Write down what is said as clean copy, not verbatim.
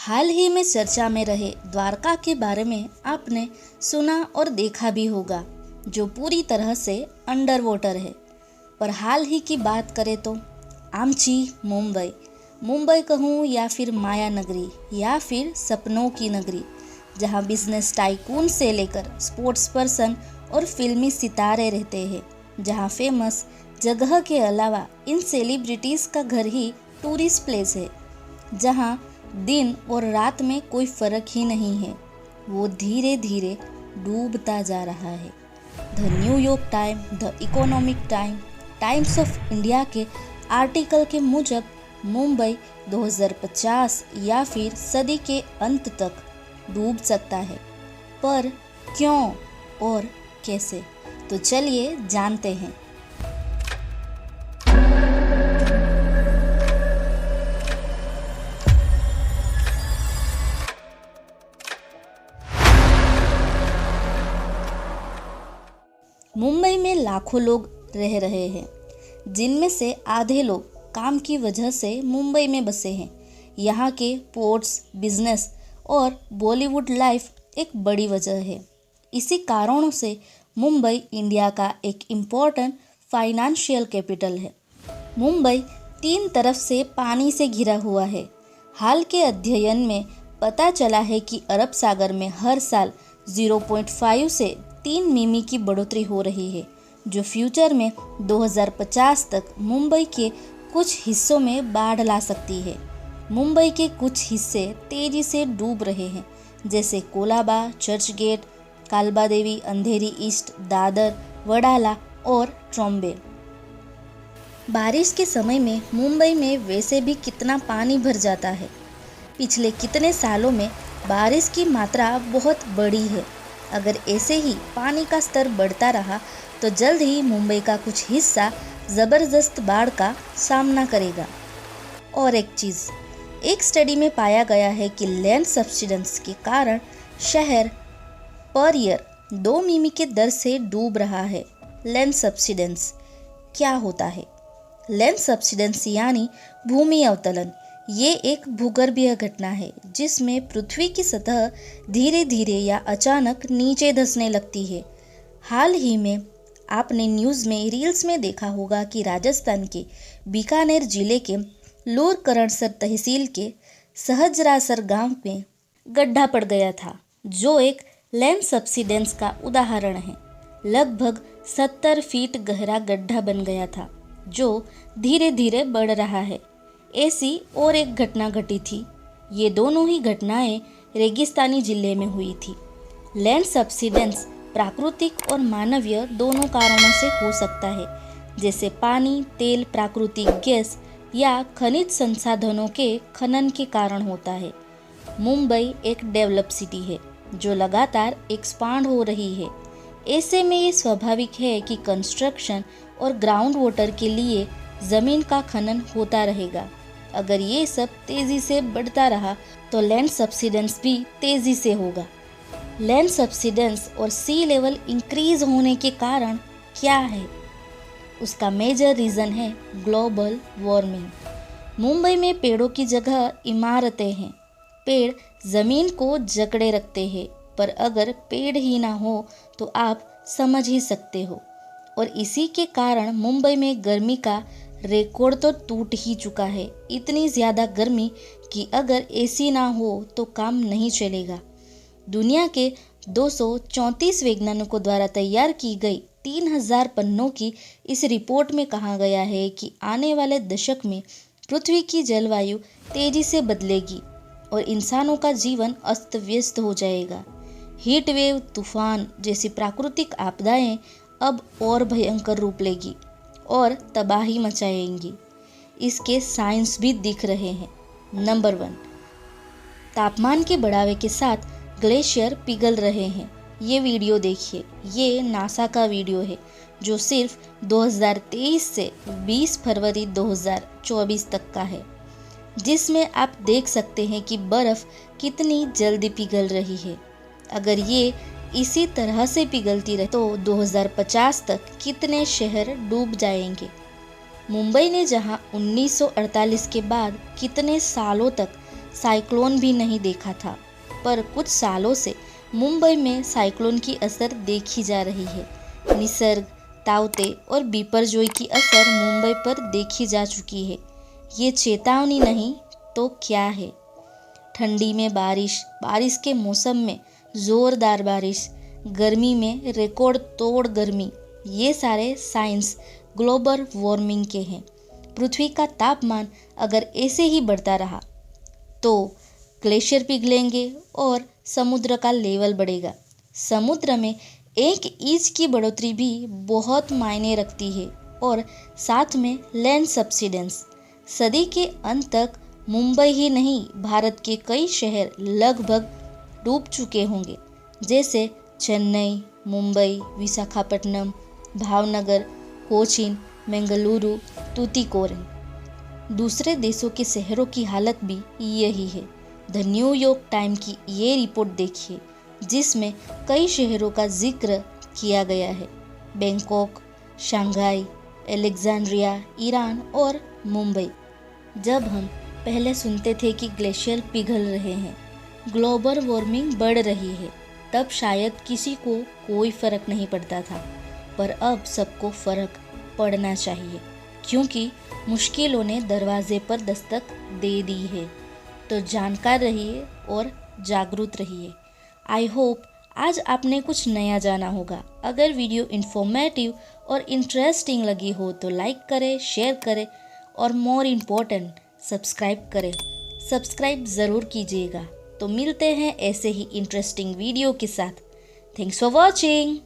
हाल ही में चर्चा में रहे द्वारका के बारे में आपने सुना और देखा भी होगा, जो पूरी तरह से अंडर वाटर है। पर हाल ही की बात करें तो आमची मुंबई कहूँ या फिर माया नगरी या फिर सपनों की नगरी, जहाँ बिजनेस टाइकून से लेकर स्पोर्ट्स पर्सन और फिल्मी सितारे रहते हैं, जहाँ फेमस जगह के अलावा इन सेलिब्रिटीज़ का घर ही टूरिस्ट प्लेस है, जहाँ दिन और रात में कोई फर्क ही नहीं है। वो धीरे धीरे डूबता जा रहा है। The New York time, the economic time, times of India के आर्टिकल के मुजब मुंबई 2050 या फिर सदी के अंत तक डूब सकता है। पर क्यों और कैसे, तो चलिए जानते हैं। मुंबई में लाखों लोग रह रहे हैं, जिनमें से आधे लोग काम की वजह से मुंबई में बसे हैं। यहाँ के पोर्ट्स, बिजनेस और बॉलीवुड लाइफ एक बड़ी वजह है। इसी कारणों से मुंबई इंडिया का एक इम्पोर्टेंट फाइनेंशियल कैपिटल है। मुंबई 3 तरफ से पानी से घिरा हुआ है। हाल के अध्ययन में पता चला है कि अरब सागर में हर साल 0.5 से 3 मिमी की बढ़ोतरी हो रही है, जो फ्यूचर में 2050 तक मुंबई के कुछ हिस्सों में बाढ़ ला सकती है। मुंबई के कुछ हिस्से तेजी से डूब रहे हैं, जैसे कोलाबा, चर्च गेट, कालबा देवी, अंधेरी ईस्ट, दादर, वडाला और ट्रॉम्बे। बारिश के समय में मुंबई में वैसे भी कितना पानी भर जाता है। पिछले कितने सालों में बारिश की मात्रा बहुत बड़ी है। अगर ऐसे ही पानी का स्तर बढ़ता रहा तो जल्द ही मुंबई का कुछ हिस्सा ज़बरदस्त बाढ़ का सामना करेगा। और एक चीज़, एक स्टडी में पाया गया है कि लैंड सब्सिडेंस के कारण शहर पर ईयर 2 मिमी के दर से डूब रहा है। लैंड सब्सिडेंस क्या होता है? लैंड सब्सिडेंस यानी भूमि अवतलन। ये एक भूगर्भीय घटना है जिसमें पृथ्वी की सतह धीरे धीरे या अचानक नीचे धंसने लगती है। हाल ही में आपने न्यूज़ में, रील्स में देखा होगा कि राजस्थान के बीकानेर जिले के लूरकरणसर तहसील के सहजरासर गांव में गड्ढा पड़ गया था, जो एक लैंड सब्सिडेंस का उदाहरण है। लगभग 70 फीट गहरा गड्ढा बन गया था, जो धीरे धीरे बढ़ रहा है। ऐसी और एक घटना घटी थी। ये दोनों ही घटनाएं रेगिस्तानी जिले में हुई थी। लैंड सब्सिडेंस प्राकृतिक और मानवीय दोनों कारणों से हो सकता है, जैसे पानी, तेल, प्राकृतिक गैस या खनिज संसाधनों के खनन के कारण होता है। मुंबई एक डेवलप सिटी है जो लगातार एक्सपांड हो रही है। ऐसे में ये स्वाभाविक है कि कंस्ट्रक्शन और ग्राउंड वाटर के लिए ज़मीन का खनन होता रहेगा। अगर ये सब तेज़ी से बढ़ता रहा तो लैंड सब्सिडेंस भी तेज़ी से होगा। लैंड सब्सिडेंस और सी लेवल इंक्रीज होने के कारण क्या है? उसका मेजर रीज़न है ग्लोबल वार्मिंग। मुंबई में पेड़ों की जगह इमारतें हैं। पेड़ ज़मीन को जकड़े रखते हैं, पर अगर पेड़ ही ना हो तो आप समझ ही सकते हो। और इसी के कारण मुंबई में गर्मी का रिकॉर्ड तो टूट ही चुका है। इतनी ज़्यादा गर्मी कि अगर एसी ना हो तो काम नहीं चलेगा। दुनिया के 234 वैज्ञानिकों द्वारा तैयार की गई 3000 पन्नों की इस रिपोर्ट में कहा गया है कि आने वाले दशक में पृथ्वी की जलवायु तेजी से बदलेगी और इंसानों का जीवन अस्त व्यस्त हो जाएगा। हीट वेव, तूफान जैसी प्राकृतिक आपदाएं अब और भयंकर रूप लेगी और तबाही मचाएंगी। इसके साइंस भी दिख रहे हैं। नंबर 1, तापमान के बढ़ावे के साथ ग्लेशियर पिघल रहे हैं। ये वीडियो देखिए। ये नासा का वीडियो है जो सिर्फ 2023 से 20 फरवरी 2024 तक का है, जिसमें आप देख सकते हैं कि बर्फ़ कितनी जल्दी पिघल रही है। अगर ये इसी तरह से पिघलती रहे तो 2050 तक कितने शहर डूब जाएंगे। मुंबई ने जहां 1948 के बाद कितने सालों तक साइक्लोन भी नहीं देखा था, पर कुछ सालों से मुंबई में साइक्लोन की असर देखी जा रही है। निसर्ग, ताउते और बिपरजॉय की असर मुंबई पर देखी जा चुकी है। ये चेतावनी नहीं तो क्या है? ठंडी में बारिश, बारिश के मौसम में ज़ोरदार बारिश, गर्मी में रिकॉर्ड तोड़ गर्मी, ये सारे साइंस ग्लोबल वार्मिंग के हैं। पृथ्वी का तापमान अगर ऐसे ही बढ़ता रहा तो ग्लेशियर पिघलेंगे और समुद्र का लेवल बढ़ेगा। समुद्र में 1 इंच की बढ़ोतरी भी बहुत मायने रखती है और साथ में लैंड सब्सिडेंस। सदी के अंत तक मुंबई ही नहीं, भारत के कई शहर लगभग डूब चुके होंगे, जैसे चेन्नई, मुंबई, विशाखापट्टनम, भावनगर, कोचीन, बेंगलुरु, तूतीकोरिन। दूसरे देशों के शहरों की हालत भी यही है। द न्यूयॉर्क टाइम की ये रिपोर्ट देखिए, जिसमें कई शहरों का जिक्र किया गया है। बैंकॉक, शंघाई, अलेक्जेंड्रिया, ईरान और मुंबई। जब हम पहले सुनते थे कि ग्लेशियर पिघल रहे हैं, ग्लोबल वार्मिंग बढ़ रही है, तब शायद किसी को कोई फर्क नहीं पड़ता था, पर अब सबको फर्क पड़ना चाहिए, क्योंकि मुश्किलों ने दरवाजे पर दस्तक दे दी है। तो जानकार रहिए और जागरूक रहिए। आई होप आज आपने कुछ नया जाना होगा। अगर वीडियो इन्फॉर्मेटिव और इंटरेस्टिंग लगी हो तो लाइक करें, शेयर करें और मोर इम्पोर्टेंट सब्सक्राइब करें। सब्सक्राइब ज़रूर कीजिएगा। तो मिलते हैं ऐसे ही इंटरेस्टिंग वीडियो के साथ। Thanks for watching.